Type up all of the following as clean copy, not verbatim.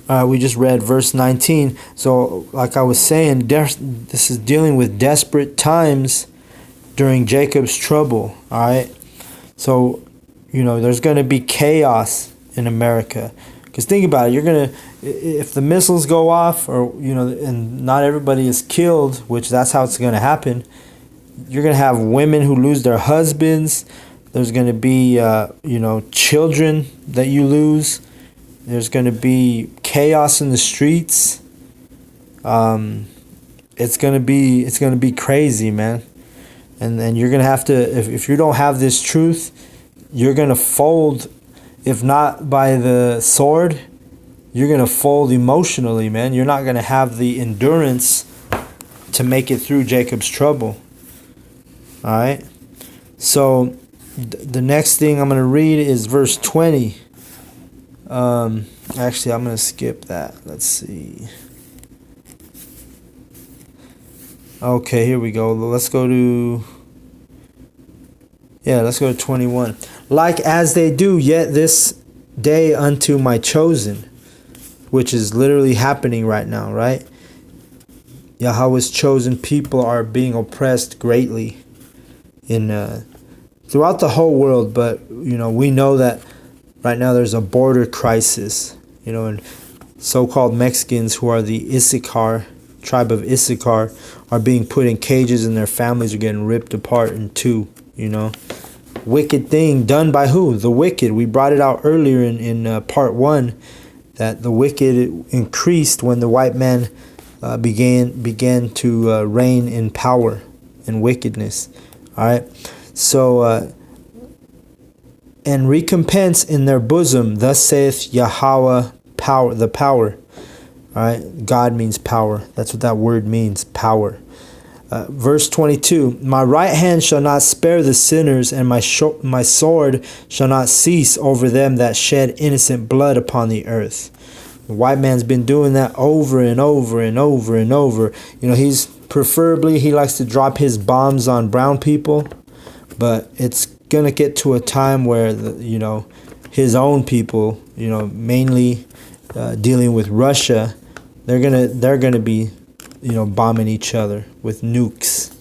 We just read verse 19. So, like I was saying, this is dealing with desperate times during Jacob's trouble. All right. So, there's going to be chaos in America. Because think about it, if the missiles go off, or and not everybody is killed, which that's how it's going to happen. You're going to have women who lose their husbands. There's going to be children that you lose. There's going to be chaos in the streets. It's going to be crazy, man. And you're going to have to, if you don't have this truth, you're going to fold, if not by the sword, you're going to fold emotionally, man. You're not going to have the endurance to make it through Jacob's trouble. All right? So the next thing I'm going to read is verse 20. Actually, I'm going to skip that. Let's see. Okay, here we go. Let's go to 21. Like as they do yet this day unto my chosen, which is literally happening right now, right? Yahweh's chosen people are being oppressed greatly throughout the whole world, but we know that right now there's a border crisis, and so-called Mexicans who are the Issachar tribe of Issachar are being put in cages, and their families are getting ripped apart in two. Wicked thing done by who? The wicked. We brought it out earlier in part 1 that the wicked increased when the white man began to reign in power and wickedness. All right. So and recompense in their bosom, thus saith Yahweh, power, the power. All right. God means power. That's what that word means, power. Verse 22, my right hand shall not spare the sinners, and my sword shall not cease over them that shed innocent blood upon the earth. The white man's been doing that over and over and over and over. He likes to drop his bombs on brown people, but it's going to get to a time where, his own people, mainly dealing with Russia, they're going to be bombing each other with nukes.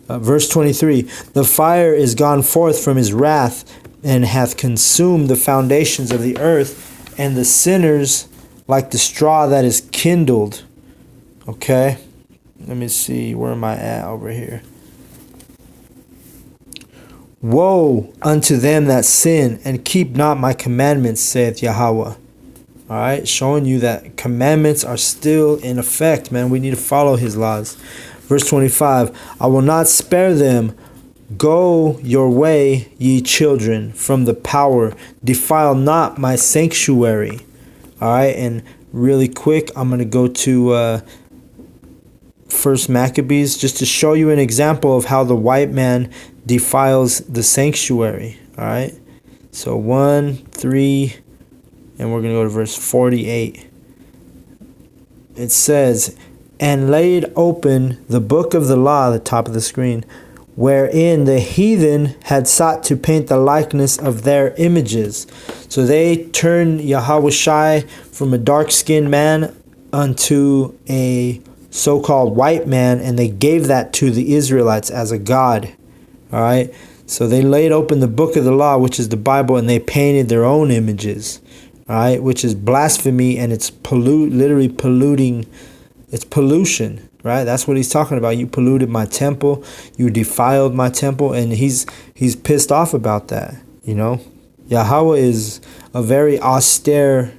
Verse 23, the fire is gone forth from his wrath, and hath consumed the foundations of the earth, and the sinners like the straw that is kindled. Okay, let me see, where am I at over here? Woe unto them that sin, and keep not my commandments, saith Yahweh. All right, showing you that commandments are still in effect, man. We need to follow his laws. Verse 25, I will not spare them. Go your way, ye children, from the power. Defile not my sanctuary. All right, and really quick, I'm going to go to First Maccabees just to show you an example of how the white man defiles the sanctuary. All right, so 1:3. And we're going to go to verse 48. It says, and laid open the book of the law, the top of the screen, wherein the heathen had sought to paint the likeness of their images. So they turned Yahweh from a dark-skinned man unto a so-called white man, and they gave that to the Israelites as a god. All right? So they laid open the book of the law, which is the Bible, and they painted their own images. All right, which is blasphemy, and it's literally polluting. It's pollution, right? That's what he's talking about. You polluted my temple, you defiled my temple, and he's pissed off about that. Yahweh is a very austere,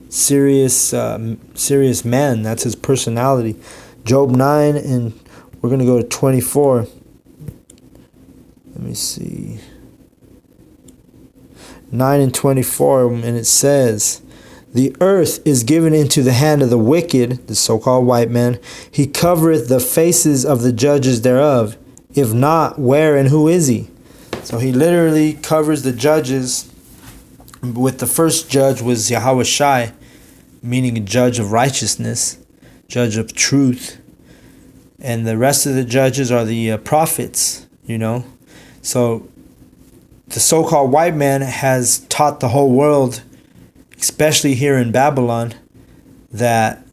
serious man. That's his personality. Job 9, and we're gonna go to 24. Let me see. 9 and 24, and it says, the earth is given into the hand of the wicked, the so-called white man. He covereth the faces of the judges thereof. If not, where and who is he? So he literally covers the judges. With the first judge was Yahweh Shai, meaning a judge of righteousness, judge of truth. And the rest of the judges are the prophets, So the so-called white man has taught the whole world, especially here in Babylon, that,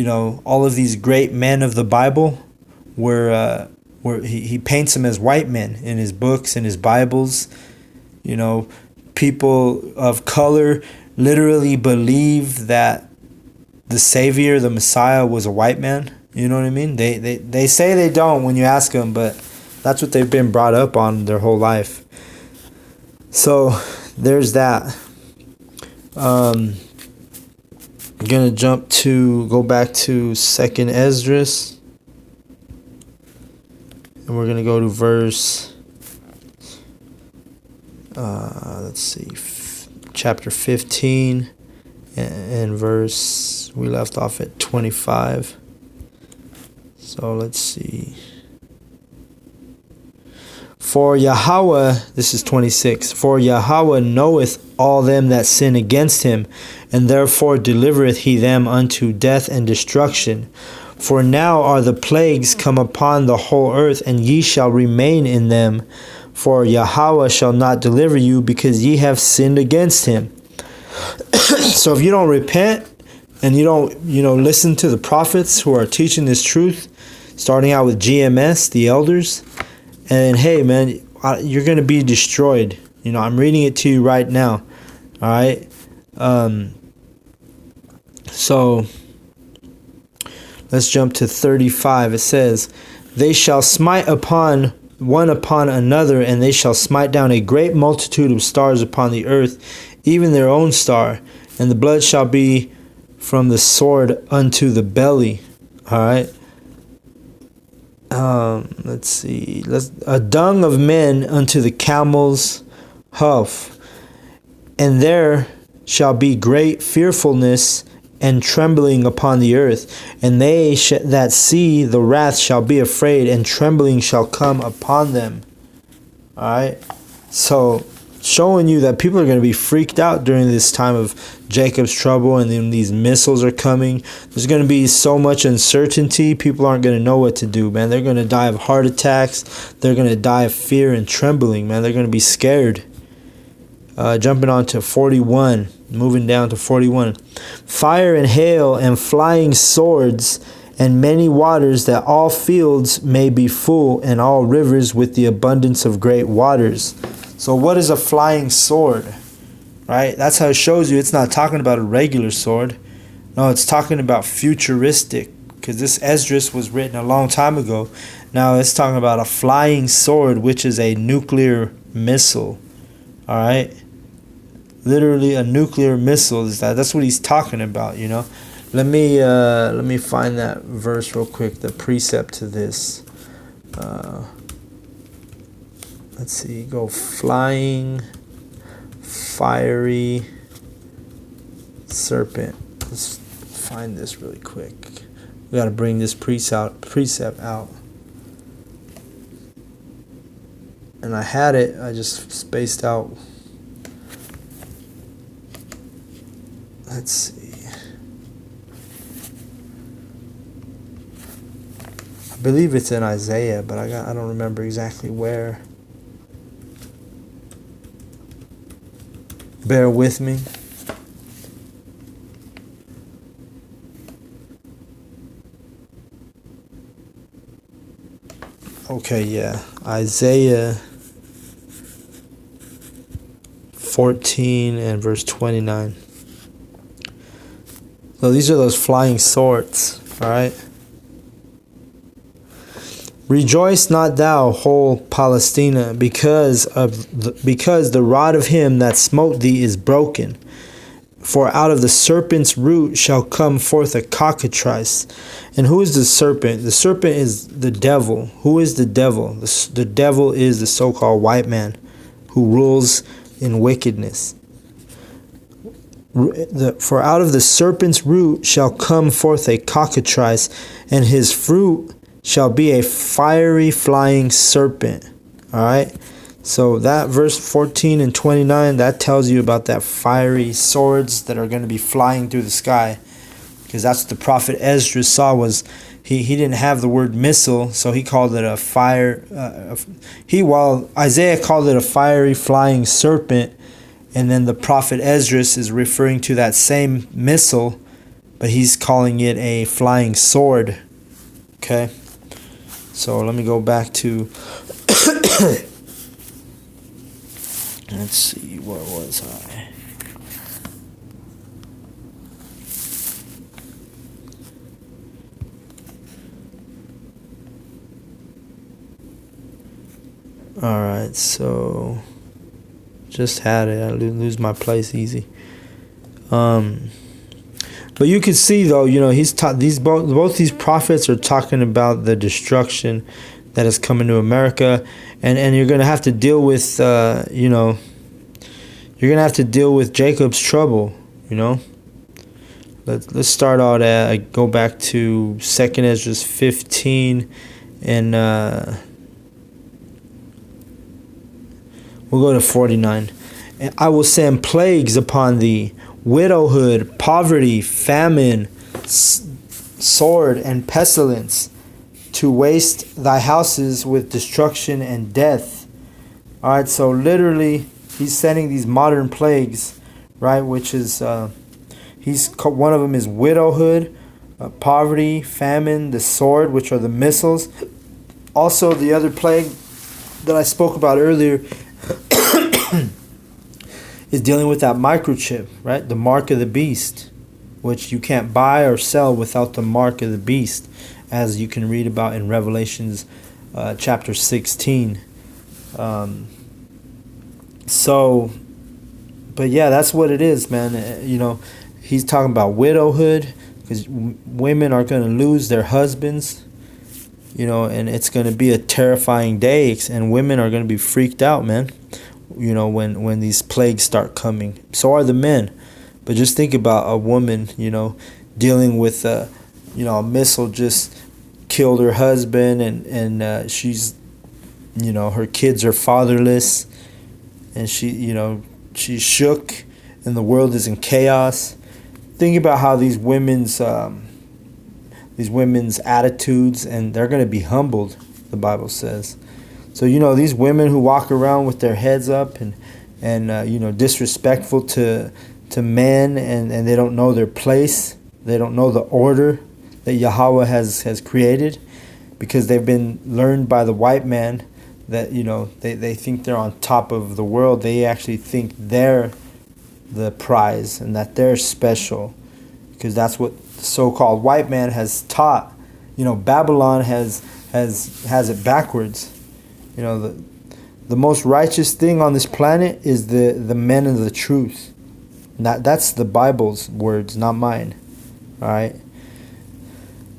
all of these great men of the Bible were he paints them as white men in his books, in his Bibles. People of color literally believe that the Savior, the Messiah, was a white man. You know what I mean? They say they don't when you ask them, but that's what they've been brought up on their whole life. So there's that. I'm gonna go back to 2nd Esdras, and we're gonna go to verse. Chapter 15, and verse. We left off at 25. So let's see. For Yahweh, this is 26. For Yahweh knoweth all them that sin against him, and therefore delivereth he them unto death and destruction. For now are the plagues come upon the whole earth, and ye shall remain in them. For Yahweh shall not deliver you, because ye have sinned against him. So if you don't repent, and you don't, listen to the prophets who are teaching this truth, starting out with GMS, the elders, and hey, man, you're going to be destroyed. I'm reading it to you right now. All right? So let's jump to 35. It says, they shall smite one upon another, and they shall smite down a great multitude of stars upon the earth, even their own star, and the blood shall be from the sword unto the belly. All right. Let's see. A dung of men unto the camel's hoof, and there shall be great fearfulness and trembling upon the earth, and they that see the wrath shall be afraid, and trembling shall come upon them. All right. So, showing you that people are going to be freaked out during this time of Jacob's trouble, and then these missiles are coming. There's going to be so much uncertainty. People aren't going to know what to do, man. They're going to die of heart attacks. They're going to die of fear and trembling, man. They're going to be scared. Jumping on to 41, moving down to 41. Fire and hail and flying swords and many waters, that all fields may be full, and all rivers with the abundance of great waters. So what is a flying sword? Right? That's how it shows you it's not talking about a regular sword. No, it's talking about futuristic, because this Esdras was written a long time ago. Now it's talking about a flying sword, which is a nuclear missile. All right? Literally a nuclear missile is that. That's what he's talking about, Let me find that verse real quick, the precept to this. Let's see, go flying, fiery serpent. Let's find this really quick. We got to bring this precept out. And I had it, I just spaced out. Let's see. I believe it's in Isaiah, but I don't remember exactly where. Bear with me. Okay, yeah. Isaiah 14 and verse 29. So these are those flying swords, all right? Rejoice not thou, whole Palestina, because the rod of him that smote thee is broken. For out of the serpent's root shall come forth a cockatrice. And who is the serpent? The serpent is the devil. Who is the devil? The devil is the so-called white man who rules in wickedness. For out of the serpent's root shall come forth a cockatrice, and his fruit shall be a fiery flying serpent. All right. So that verse 14 and 29, that tells you about that fiery swords that are going to be flying through the sky, because that's what the prophet Esdras saw. Was he didn't have the word missile, so he called it a fire. While Isaiah called it a fiery flying serpent, and then the prophet Esdras is referring to that same missile but he's calling it a flying sword. Okay, so let me go back to let's see, where was I? All right, so just had it. I lose my place easy. But you can see though, he's taught both these prophets are talking about the destruction that is coming to America, and you're gonna have to deal with you're gonna have to deal with Jacob's trouble. Let's start out at go back to 2nd Ezra 15 and we'll go to 49. And I will send plagues upon thee, widowhood, poverty, famine, sword, and pestilence, to waste thy houses with destruction and death. All right, so literally, he's sending these modern plagues, right? Which is, one of them is widowhood, poverty, famine, the sword, which are the missiles. Also, the other plague that I spoke about earlier is dealing with that microchip, right? The mark of the beast, which you can't buy or sell without the mark of the beast, as you can read about in Revelations chapter 16. But yeah, that's what it is, man. He's talking about widowhood, because women are going to lose their husbands, and it's going to be a terrifying day, and women are going to be freaked out, man. When these plagues start coming. So are the men. But just think about a woman, dealing with a missile just killed her husband, and she's, her kids are fatherless, and she's shook, and the world is in chaos. Think about how these women's attitudes, and they're going to be humbled, the Bible says. So, these women who walk around with their heads up and disrespectful to men, and they don't know their place. They don't know the order that Yahweh has created, because they've been learned by the white man that, they think they're on top of the world. They actually think they're the prize and that they're special, because that's what the so-called white man has taught. Babylon has it backwards. The most righteous thing on this planet is the men of the truth. That's the Bible's words, not mine. All right.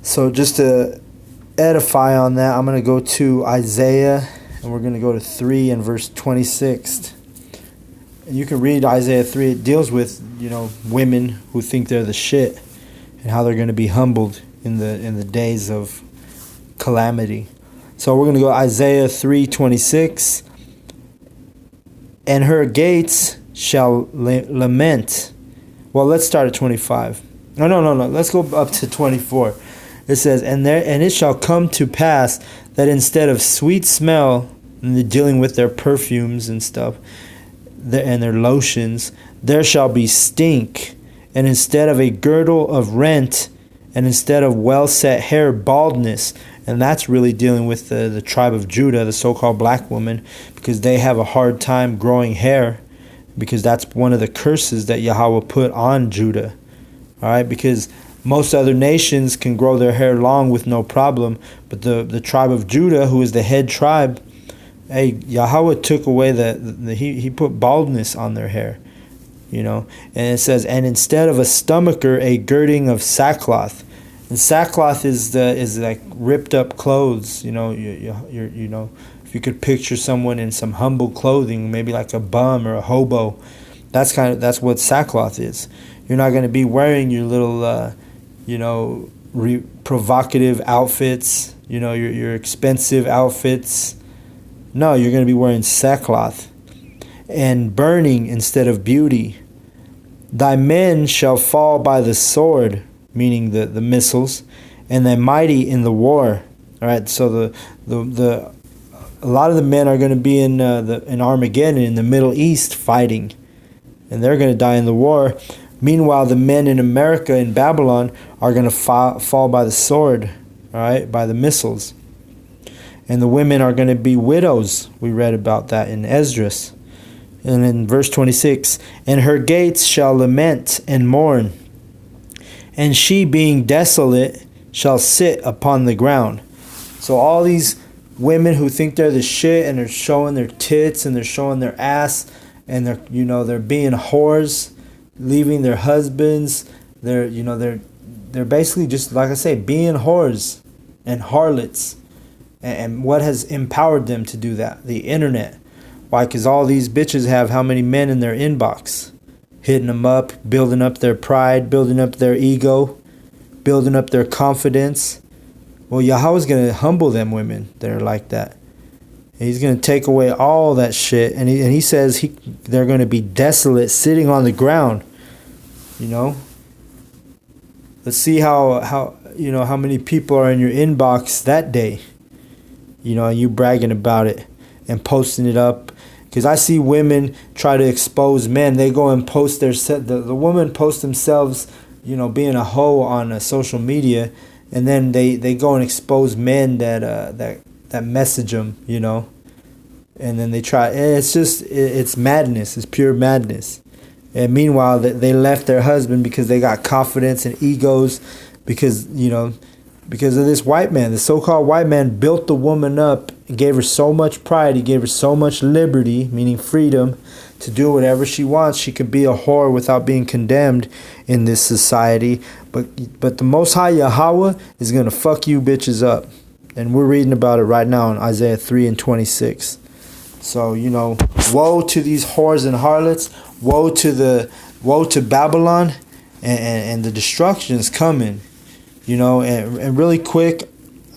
So just to edify on that, I'm going to go to Isaiah, and we're going to go to 3 and verse 26. And you can read Isaiah 3. It deals with women who think they're the shit, and how they're going to be humbled in the days of calamity. So we're going to go Isaiah 3:26. And her gates shall lament. Well, let's start at 25. No. Let's go up to 24. It says, and it shall come to pass that instead of sweet smell, and they're dealing with their perfumes and stuff, and their lotions, there shall be stink. And instead of a girdle of rent, and instead of well-set hair, baldness. And that's really dealing with the tribe of Judah, the so-called black woman, because they have a hard time growing hair, because that's one of the curses that Yahweh put on Judah. All right, because most other nations can grow their hair long with no problem, but the tribe of Judah, who is the head tribe, Yahweh took away he put baldness on their hair, and it says, and instead of a stomacher, a girding of sackcloth. And sackcloth is like ripped up clothes. If you could picture someone in some humble clothing, maybe like a bum or a hobo, that's what sackcloth is. You're not going to be wearing your little, provocative outfits. Your expensive outfits. No, you're going to be wearing sackcloth, and burning instead of beauty. Thy men shall fall by the sword, meaning the missiles, and the mighty in the war. All right, so a lot of the men are going to be in Armageddon, in the Middle East, fighting, and they're going to die in the war. Meanwhile, the men in America, in Babylon, are going to fall by the sword, all right, by the missiles. And the women are going to be widows. We read about that in Esdras. And in verse 26, and her gates shall lament and mourn, and she being desolate shall sit upon the ground. So all these women who think they're the shit and they're showing their tits and they're showing their ass and they're being whores, leaving their husbands, they're basically just, like I say, being whores and harlots. And what has empowered them to do that? The internet. Why? Because all these bitches have how many men in their inbox? Hitting them up, building up their pride, building up their ego, building up their confidence. Well, Yahweh's going to humble them women that are like that. He's going to take away all that shit. And he says they're going to be desolate, sitting on the ground. Let's see how many people are in your inbox that day. And you bragging about it and posting it up. Because I see women try to expose men. They go and post the women post themselves, being a hoe on social media. And then they go and expose men that message them, And then they try. It's madness. It's pure madness. And meanwhile, they left their husband because they got confidence and egos. Because of this white man. The so-called white man built the woman up and gave her so much pride. He gave her so much liberty, meaning freedom, to do whatever she wants. She could be a whore without being condemned in this society. But the Most High Yahweh is going to fuck you bitches up. And we're reading about it right now in Isaiah 3 and 26. So, woe to these whores and harlots. Woe to Babylon. And the destruction is coming. And really quick,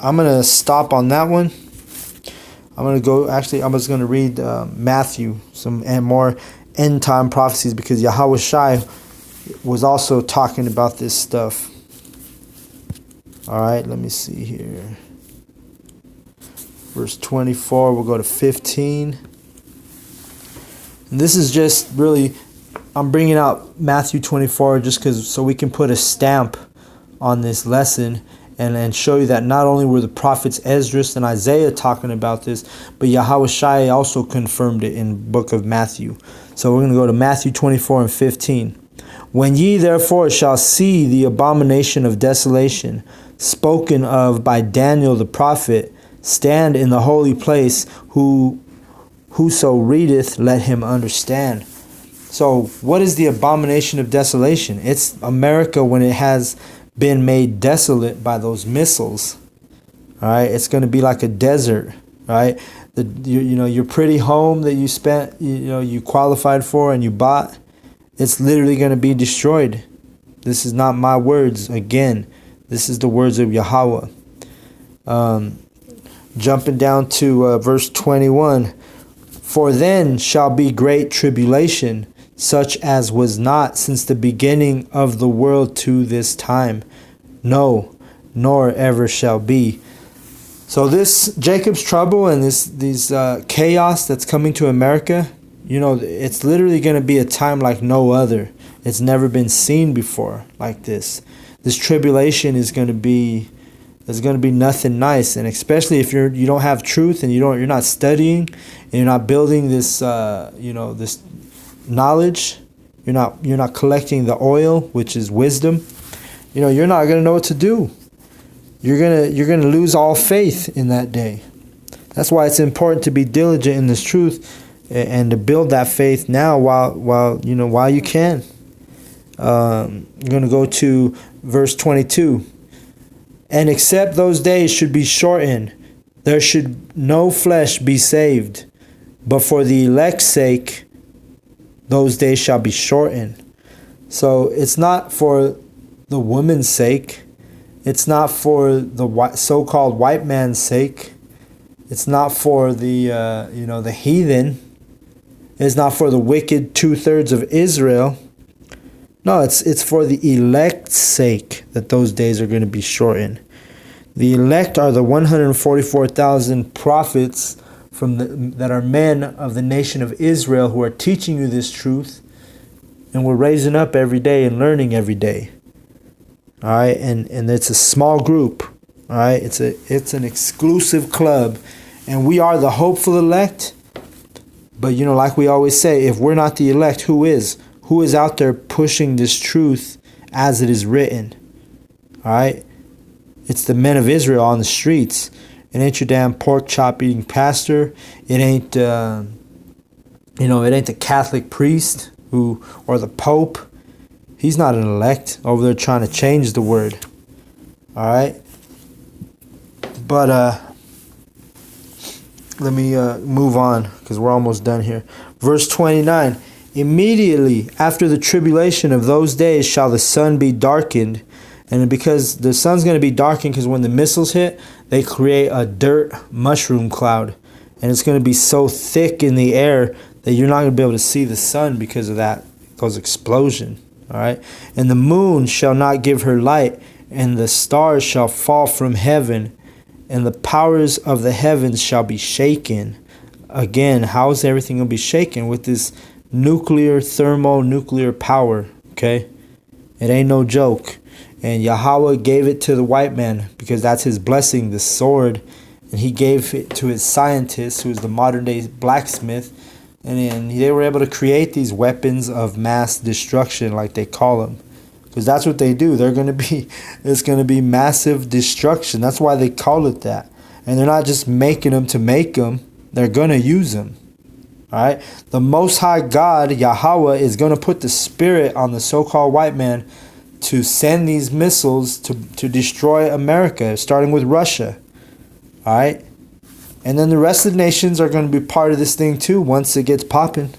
I'm going to stop on that one. I'm going to go, actually, I was going to read Matthew, some and more end time prophecies, because Yahweh Shai was also talking about this stuff. All right, let me see here. Verse 24, we'll go to 15. And this is just really, I'm bringing out Matthew 24 just so we can put a stamp on this lesson and show you that not only were the prophets Esdras and Isaiah talking about this, but Yahweh Shai also confirmed it in book of Matthew. So we're going to go to Matthew 24 and 15. When ye therefore shall see the abomination of desolation spoken of by Daniel the prophet stand in the holy place, whoso readeth, let him understand. So what is the abomination of desolation? It's America when it has been made desolate by those missiles. All right, it's going to be like a desert. All right, your pretty home that you spent, you qualified for and you bought, it's literally going to be destroyed. This is not my words. Again, this is the words of Yahweh. Jumping down to verse 21. For then shall be great tribulation, such as was not since the beginning of the world to this time, no, nor ever shall be. So this Jacob's trouble and these chaos that's coming to America, it's literally going to be a time like no other. It's never been seen before like this. This tribulation is going to be nothing nice, and especially if you don't have truth and you're not studying and you're not building this this knowledge, you're not collecting the oil, which is wisdom. You're not going to know what to do. You're going to lose all faith in that day. That's why it's important to be diligent in this truth and to build that faith now while you can. I'm going to go to verse 22. And except those days should be shortened, there should no flesh be saved, but for the elect's sake, those days shall be shortened. So it's not for the woman's sake. It's not for the so-called white man's sake. It's not for the heathen. It's not for the wicked 2/3 of Israel. No, it's for the elect's sake that those days are going to be shortened. The elect are the 144,000 prophets that are men of the nation of Israel who are teaching you this truth And we're raising up every day and learning every day. All right, and it's a small group. All right, it's an exclusive club, and we are the hopeful elect. But like we always say, if we're not the elect, who is? Who is out there pushing this truth as it is written? All right, it's the men of Israel on the streets. It ain't your damn pork chop eating pastor. It ain't it ain't the Catholic priest or the Pope. He's not an elect over there trying to change the word. All right. But let me move on because we're almost done here. Verse 29. Immediately after the tribulation of those days shall the sun be darkened. And because the sun's going to be darkened because when the missiles hit, they create a dirt mushroom cloud. And it's going to be so thick in the air that you're not going to be able to see the sun because of those explosions. All right. And the moon shall not give her light, and the stars shall fall from heaven, and the powers of the heavens shall be shaken. Again, how is everything going to be shaken? With this thermonuclear power. Okay. It ain't no joke. And Yahweh gave it to the white man because that's his blessing, the sword. And he gave it to his scientist, who's the modern day blacksmith. And then they were able to create these weapons of mass destruction, like they call them. Because that's what they do. It's going to be massive destruction. That's why they call it that. And they're not just making them to make them. They're going to use them. All right. The Most High God, Yahweh, is going to put the spirit on the so-called white man to send these missiles to destroy America, starting with Russia. All right. And then the rest of the nations are going to be part of this thing too once it gets popping.